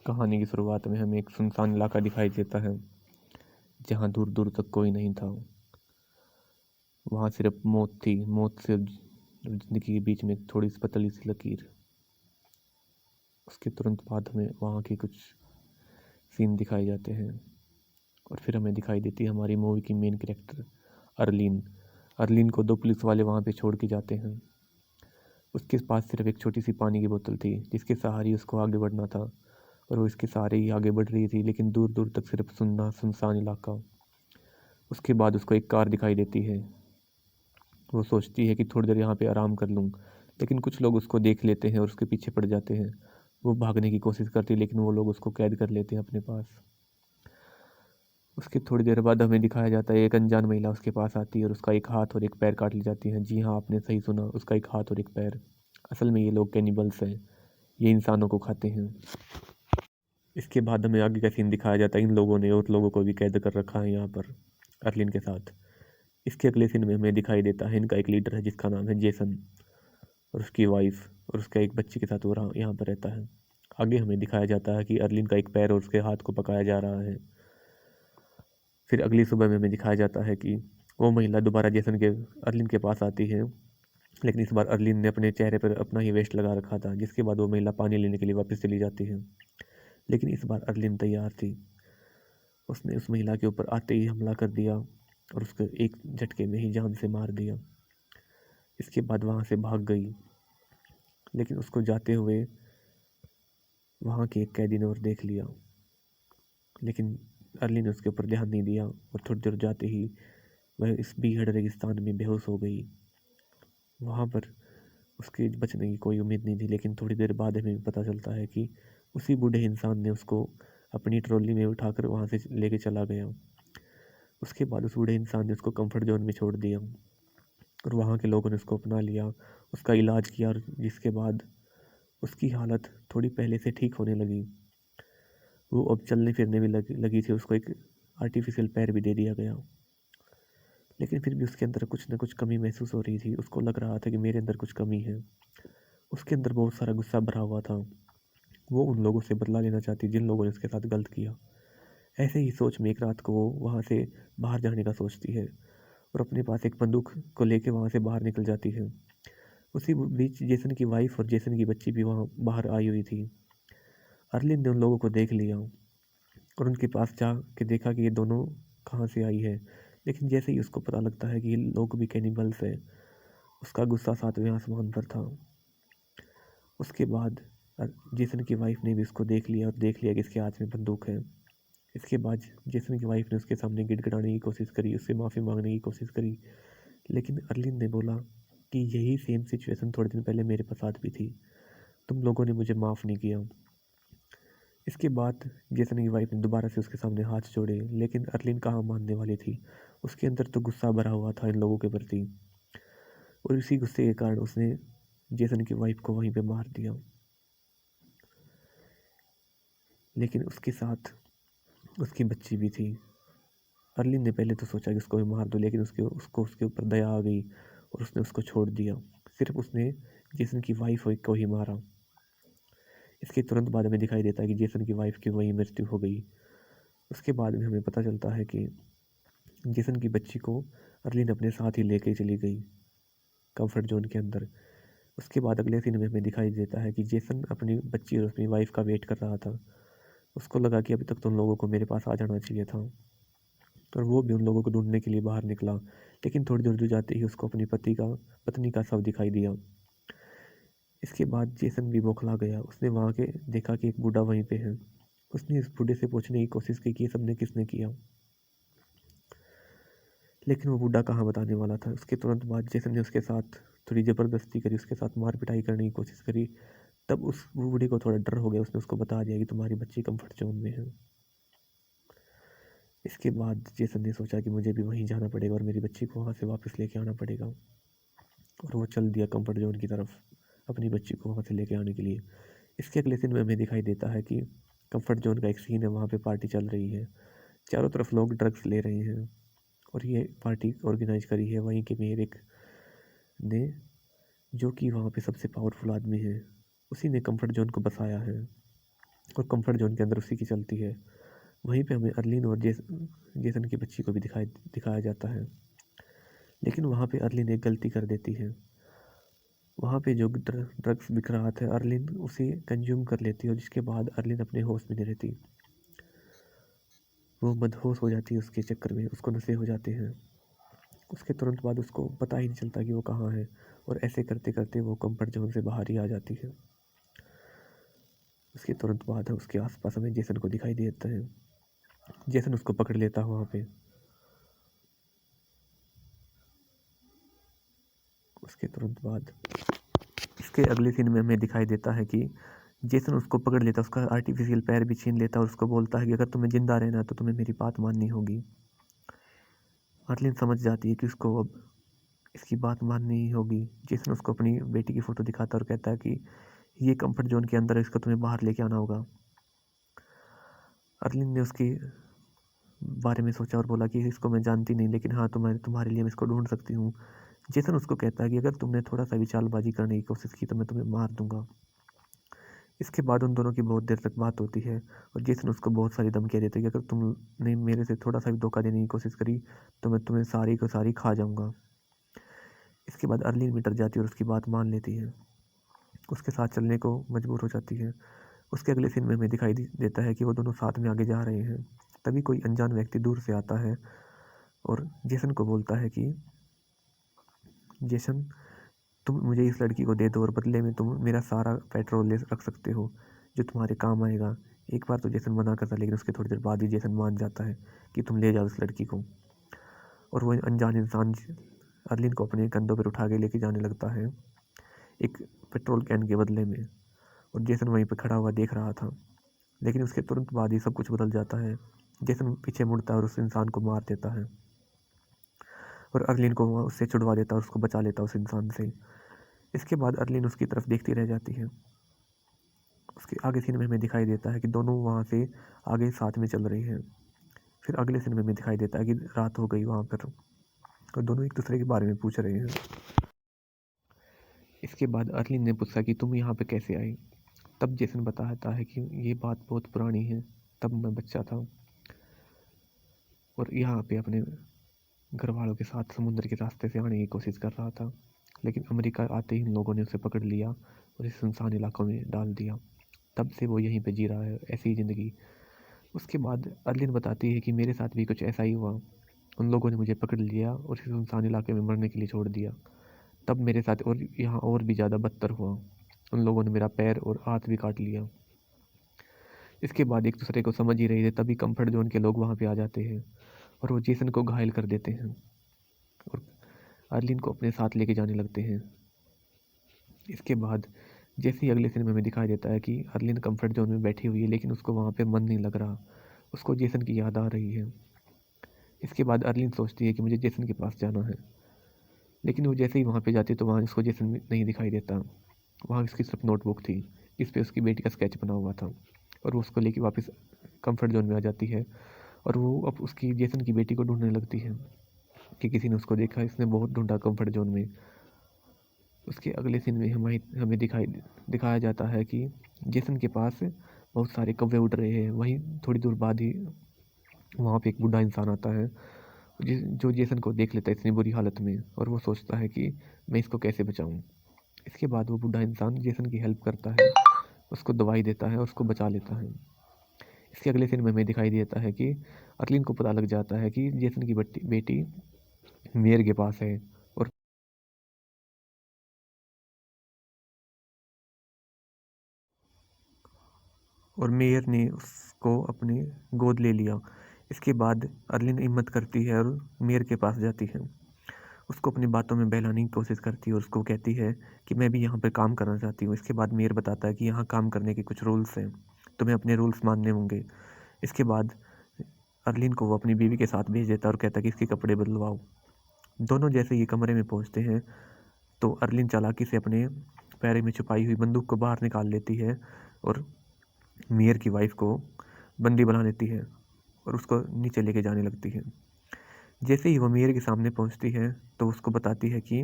कहानी की शुरुआत में हमें एक सुनसान इलाका दिखाई देता है जहाँ दूर दूर तक कोई नहीं था। वहाँ सिर्फ मौत थी, मौत से जिंदगी के बीच में एक थोड़ी सी पतली सी लकीर। उसके तुरंत बाद हमें वहाँ के कुछ सीन दिखाए जाते हैं और फिर हमें दिखाई देती है हमारी मूवी की मेन कैरेक्टर अर्लीन। अर्लीन को दो पुलिस वाले वहाँ पे छोड़ के जाते हैं। उसके पास सिर्फ एक छोटी सी पानी की बोतल थी जिसके सहारे उसको आगे बढ़ना था और वो इसके सहारे ही आगे बढ़ रही थी, लेकिन दूर दूर तक सिर्फ सुनना सुनसान इलाका। उसके बाद उसको एक कार दिखाई देती है। वो सोचती है कि थोड़ी देर यहाँ पे आराम कर लूँ, लेकिन कुछ लोग उसको देख लेते हैं और उसके पीछे पड़ जाते हैं। वो भागने की कोशिश करती है लेकिन वो लोग उसको कैद कर लेते हैं अपने पास। उसके थोड़ी देर बाद हमें दिखाया जाता है एक अनजान महिला उसके पास आती है और उसका एक हाथ और एक पैर काट ली जाती है। जी हाँ, आपने सही सुना, उसका एक हाथ और एक पैर। असल में ये लोग कैनिबल्स हैं, ये इंसानों को खाते हैं। इसके बाद हमें आगे का सीन दिखाया जाता है इन लोगों ने और लोगों को भी कैद कर रखा है यहाँ पर अर्लिन के साथ। इसके अगले सीन में हमें दिखाई देता है इनका एक लीडर है जिसका नाम है जेसन, और उसकी वाइफ और उसका एक बच्चे के साथ वो यहाँ पर रहता है। आगे हमें दिखाया जाता है कि अर्लिन का एक पैर और उसके हाथ को पकाया जा रहा है। फिर अगली सुबह में हमें दिखाया जाता है कि वो महिला दोबारा जेसन के अर्लिन के पास आती है, लेकिन इस बार अर्लिन ने अपने चेहरे पर अपना ही वेस्ट लगा रखा था। जिसके बाद वो महिला पानी लेने के लिए वापस चली जाती है, लेकिन इस बार अर्लिन तैयार थी। उसने उस महिला के ऊपर आते ही हमला कर दिया और उसको एक झटके में ही जान से मार दिया। इसके बाद वहाँ से भाग गई, लेकिन उसको जाते हुए वहाँ के एक कैदी ने और देख लिया, लेकिन अर्ली ने उसके ऊपर ध्यान नहीं दिया और थोड़ी देर जाते ही वह इस बीहड़ रेगिस्तान में बेहोश हो गई। वहाँ पर उसके बचने की कोई उम्मीद नहीं थी, लेकिन थोड़ी देर बाद हमें पता चलता है कि उसी बूढ़े इंसान ने उसको अपनी ट्रॉली में उठाकर वहाँ से लेके चला गया। उसके बाद उस बूढ़े इंसान ने उसको कंफर्ट जोन में छोड़ दिया और वहाँ के लोगों ने उसको अपना लिया, उसका इलाज किया, और जिसके बाद उसकी हालत थोड़ी पहले से ठीक होने लगी। वो अब चलने फिरने भी लगी थी। उसको एक आर्टिफिशियल पैर भी दे दिया गया, लेकिन फिर भी उसके अंदर कुछ ना कुछ कमी महसूस हो रही थी। उसको लग रहा था कि मेरे अंदर कुछ कमी है। उसके अंदर बहुत सारा गुस्सा भरा हुआ था। वो उन लोगों से बदला लेना चाहती जिन लोगों ने उसके साथ गलत किया। ऐसे ही सोच में एक रात को वो वहाँ से बाहर जाने का सोचती है और अपने पास एक बंदूक को लेके वहाँ से बाहर निकल जाती है। उसी बीच जेसन की वाइफ और जेसन की बच्ची भी वहाँ बाहर आई हुई थी। अर्लिन ने उन लोगों को देख लिया और उनके पास जा के देखा कि ये दोनों कहाँ से आई है, लेकिन जैसे ही उसको पता लगता है कि ये लोग भी कैनिबल्स हैं, उसका गुस्सा सातवें आसमान पर था। उसके बाद जेसन की वाइफ ने भी उसको देख लिया और देख लिया कि इसके हाथ में बंदूक है। इसके बाद जेसन की वाइफ ने उसके सामने गिड़गिड़ाने की कोशिश करी, उससे माफ़ी मांगने की कोशिश करी, लेकिन अर्लिन ने बोला कि यही सेम सिचुएशन थोड़े दिन पहले मेरे साथ भी थी, तुम लोगों ने मुझे माफ़ नहीं किया। इसके बाद जेसन की वाइफ ने दोबारा से उसके सामने हाथ जोड़े, लेकिन अर्लिन कहाँ मानने वाली थी। उसके अंदर तो गुस्सा भरा हुआ था इन लोगों के प्रति, और इसी गुस्से के कारण उसने जेसन की वाइफ को वहीं पे मार दिया। लेकिन उसके साथ उसकी बच्ची भी थी। अर्लिन ने पहले तो सोचा कि उसको भी मार दो, लेकिन उसको उसके ऊपर दया आ गई और उसने उसको छोड़ दिया। सिर्फ उसने जेसन की वाइफ को ही मारा। इसके तुरंत बाद हमें दिखाई देता है कि जेसन की वाइफ की वहीं मृत्यु हो गई। उसके बाद में हमें पता चलता है कि जेसन की बच्ची को अर्लिन अपने साथ ही लेके चली गई कंफर्ट जोन के अंदर। उसके बाद अगले सीन में हमें दिखाई देता है कि जेसन अपनी बच्ची और अपनी वाइफ का वेट कर रहा था। उसको लगा कि अभी तक तो उन लोगों को मेरे पास आ जाना चाहिए था, और वो भी उन लोगों को ढूंढने के लिए बाहर निकला, लेकिन थोड़ी दूर जाते ही उसको अपनी पत्नी का शव दिखाई दिया। इसके बाद जेसन भी बौखला गया। उसने वहाँ के देखा कि एक बूढ़ा वहीं पे है। उसने इस बूढ़े से पूछने की कोशिश की कि ये सबने किसने किया, लेकिन वो बूढ़ा कहाँ बताने वाला था। उसके तुरंत बाद जेसन ने उसके साथ थोड़ी ज़बरदस्ती करी, उसके साथ मार पिटाई करने की कोशिश करी। तब उस बूढ़े को थोड़ा डर हो गया। उसने उसको बता दिया कि तुम्हारी बच्ची कंफर्ट जोन में है। इसके बाद जेसन ने सोचा कि मुझे भी वहीं जाना पड़ेगा और मेरी बच्ची को वहाँ से वापस लेके आना पड़ेगा, और वो चल दिया कंफर्ट जोन की तरफ अपनी बच्ची को वहाँ से लेके आने के लिए। इसके अगले सीन में हमें दिखाई देता है कि कंफर्ट जोन का एक सीन है, वहाँ पे पार्टी चल रही है। चारों तरफ लोग ड्रग्स ले रहे हैं, और ये पार्टी ऑर्गेनाइज करी है वहीं के मेयर एक ने, जो कि वहाँ पे सबसे पावरफुल आदमी है। उसी ने कंफर्ट जोन को बसाया है। और कंफर्ट जोन के अंदर उसी की चलती है। वहीं पे हमें अर्लीन और जेसन की बच्ची को भी दिखाया जाता है। लेकिन वहाँ पे अर्लीन एक गलती कर देती है। वहाँ पे जो ड्रग्स बिक रहा था, अर्लीन उसे कंज्यूम कर लेती है और जिसके बाद अर्लीन अपने होश में नहीं रहती। वो मदहोश हो जाती है उसके चक्कर में, उसको नशे हो जाते हैं। उसके तुरंत बाद उसको पता ही नहीं चलता कि वो कहाँ है, और ऐसे करते करते वो कंफर्ट जोन से बाहर ही आ जाती है। उसके तुरंत बाद उसके आसपास हमें जेसन को दिखाई देता है। जेसन उसको पकड़ लेता है वहाँ पे। उसके तुरंत बाद इसके अगले सीन में हमें दिखाई देता है कि जेसन उसको पकड़ लेता है, उसका आर्टिफिशियल पैर भी छीन लेता है और उसको बोलता है कि अगर तुम्हें ज़िंदा रहना है तो तुम्हें मेरी बात माननी होगी। अर्लिन समझ जाती है कि उसको अब इसकी बात माननी ही होगी। जेसन उसको अपनी बेटी की फ़ोटो दिखाता है और कहता है कि ये कंफर्ट जोन के अंदर है, इसको तुम्हें बाहर लेके आना होगा। अर्लिन ने उसके बारे में सोचा और बोला कि इसको मैं जानती नहीं, लेकिन हाँ तुम्हारे लिए मैं इसको ढूंढ सकती हूँ। जेसन उसको कहता है कि अगर तुमने थोड़ा सा भी चालबाजी करने की कोशिश की तो मैं तुम्हें मार दूंगा। इसके बाद उन दोनों की बहुत देर तक बात होती है और जेसन उसको बहुत सारी धमकियाँ देता है कि अगर तुमने मेरे से थोड़ा सा भी धोखा देने की कोशिश करी तो मैं तुम्हें सारी को सारी खा जाऊंगा। इसके बाद अर्लीन भी डर जाती है और उसकी बात मान लेती है, उसके साथ चलने को मजबूर हो जाती है। उसके अगले सीन में हमें दिखाई देता है कि वो दोनों साथ में आगे जा रहे हैं। तभी कोई अनजान व्यक्ति दूर से आता है और जेसन को बोलता है कि जेसन, तुम मुझे इस लड़की को दे दो और बदले में तुम मेरा सारा पेट्रोल ले रख सकते हो जो तुम्हारे काम आएगा। एक बार तो जेसन मना करता है, लेकिन उसके थोड़ी देर बाद ही जेसन मान जाता है कि तुम ले जाओ उस लड़की को। और वो अनजान इंसान अर्लिन को अपने कंधों पर उठा के लेके जाने लगता है एक पेट्रोल कैन के बदले में। और जेसन वहीं पर खड़ा हुआ देख रहा था, लेकिन उसके तुरंत बाद ही सब कुछ बदल जाता है। जेसन पीछे मुड़ता है और उस इंसान को मार देता है और अर्लिन को उससे छुड़वा देता है और उसको बचा लेता है उस इंसान से। इसके बाद अर्लिन उसकी तरफ देखती रह जाती है। उसके आगे सीन में हमें दिखाई देता है कि दोनों वहाँ से आगे साथ में चल रही हैं। फिर अगले सीन में हमें दिखाई देता है कि रात हो गई वहाँ पर और दोनों एक दूसरे के बारे में पूछ रहे हैं। इसके बाद अर्लिन ने पूछा कि तुम यहाँ पे कैसे आई। तब जेसन बताता है कि ये बात बहुत पुरानी है, तब मैं बच्चा था और यहाँ पे अपने घर वालों के साथ समुद्र के रास्ते से आने की कोशिश कर रहा था, लेकिन अमेरिका आते ही इन लोगों ने उसे पकड़ लिया और इस सुनसान इलाकों में डाल दिया। तब से वो यहीं पे जी रहा है ऐसी ही ज़िंदगी। उसके बाद अर्लिन बताती है कि मेरे साथ भी कुछ ऐसा ही हुआ। उन लोगों ने मुझे पकड़ लिया और इस सुनसान इलाके में मरने के लिए छोड़ दिया। तब मेरे साथ और यहाँ और भी ज़्यादा बदतर हुआ, उन लोगों ने मेरा पैर और हाथ भी काट लिया। इसके बाद एक दूसरे को समझ ही रहे थे, तभी कंफर्ट जोन के लोग वहाँ पे आ जाते हैं और वो जेसन को घायल कर देते हैं और अर्लिन को अपने साथ लेके जाने लगते हैं। इसके बाद जैसे ही अगले सीन में दिखाई देता है कि अर्लिन कंफर्ट जोन में बैठी हुई है, लेकिन उसको वहाँ पे मन नहीं लग रहा, उसको जेसन की याद आ रही है। इसके बाद अर्लिन सोचती है कि मुझे जेसन के पास जाना है, लेकिन वो जैसे ही वहाँ पे जाती है तो वहाँ उसको जेसन नहीं दिखाई देता। वहाँ उसकी सिर्फ नोटबुक थी जिस पे उसकी बेटी का स्केच बना हुआ था और वो उसको लेके वापस कंफर्ट जोन में आ जाती है और वो अब उसकी जेसन की बेटी को ढूंढने लगती है कि किसी ने उसको देखा, इसने बहुत ढूंढा कंफर्ट जोन में। उसके अगले सीन में हमें दिखाया जाता है कि जेसन के पास बहुत सारे कौवे उड़ रहे हैं। वहीं थोड़ी दूर बाद ही वहाँ पे एक बूढ़ा इंसान आता है जो जेसन को देख लेता है इतनी बुरी हालत में और वो सोचता है कि मैं इसको कैसे बचाऊं। इसके बाद वो बूढ़ा इंसान जेसन की हेल्प करता है, उसको दवाई देता है और उसको बचा लेता है। इसके अगले सीन में हमें दिखाई देता है कि अर्लिन को पता लग जाता है कि जेसन की बेटी मेयर के पास है और मेयर ने उसको अपने गोद ले लिया। इसके बाद अर्लिन हिम्मत करती है और मेयर के पास जाती है, उसको अपनी बातों में बहलाने की कोशिश करती है और उसको कहती है कि मैं भी यहाँ पर काम करना चाहती हूँ। इसके बाद मेयर बताता है कि यहाँ काम करने के कुछ रूल्स हैं, तुम्हें अपने रूल्स मानने होंगे। इसके बाद अर्लिन को वो अपनी बीवी के साथ भेज देता है और कहता है कि इसके कपड़े बदलवाओ। दोनों जैसे ये कमरे में पहुँचते हैं तो अर्लिन चालाकी से अपने पैर में छुपाई हुई बंदूक को बाहर निकाल लेती है और मेयर की वाइफ को बंदी बना लेती है और उसको नीचे लेके जाने लगती है। जैसे ही वो मेयर के सामने पहुंचती है तो उसको बताती है कि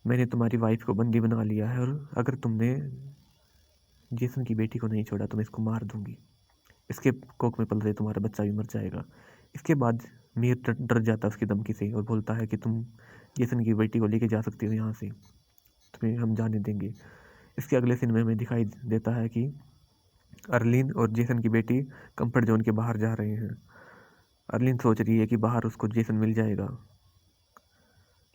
मैंने तुम्हारी वाइफ को बंदी बना लिया है और अगर तुमने जेसन की बेटी को नहीं छोड़ा तो मैं इसको मार दूंगी, इसके कोख में पल रहे तुम्हारा बच्चा भी मर जाएगा। इसके बाद मीर डर डर जाता है उसकी धमकी से और बोलता है कि तुम जेसन की बेटी को लेके जा सकती हो यहाँ से, तुम्हें हम जाने देंगे। इसके अगले सीन में हमें दिखाई देता है कि अर्लीन और जेसन की बेटी कंफर्ट जोन के बाहर जा रहे हैं। अर्लीन सोच रही है कि बाहर उसको जेसन मिल जाएगा,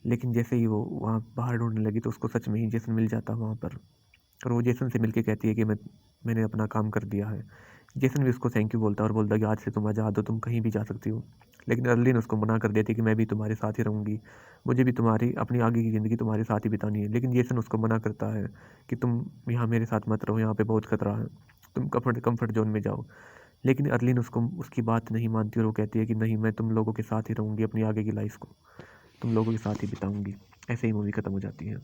लेकिन जैसे ही वो वहाँ बाहर ढूंढने लगी तो उसको सच में ही जेसन मिल जाता वहाँ पर। और वो जेसन से मिलके कहती है कि मैंने अपना काम कर दिया है। जेसन भी उसको थैंक यू बोलता है और बोलता है कि आज से तुम आज़ाद हो, तुम कहीं भी जा सकती हो। लेकिन अर्लीन उसको मना कर देती है कि मैं भी तुम्हारे साथ ही रहूँगी, मुझे भी तुम्हारी अपनी आगे की ज़िंदगी तुम्हारे साथ ही बितानी है। लेकिन जेसन उसको मना करता है कि तुम यहाँ मेरे साथ मत रहो, यहाँ पे बहुत खतरा है, तुम कंफर्ट जोन में जाओ। लेकिन अर्लीन उसको उसकी बात नहीं मानती और वो कहती है कि नहीं, मैं तुम लोगों के साथ ही रहूँगी, अपनी आगे की लाइफ को तुम लोगों के साथ ही बिताऊँगी। ऐसे ही मूवी ख़त्म हो जाती है।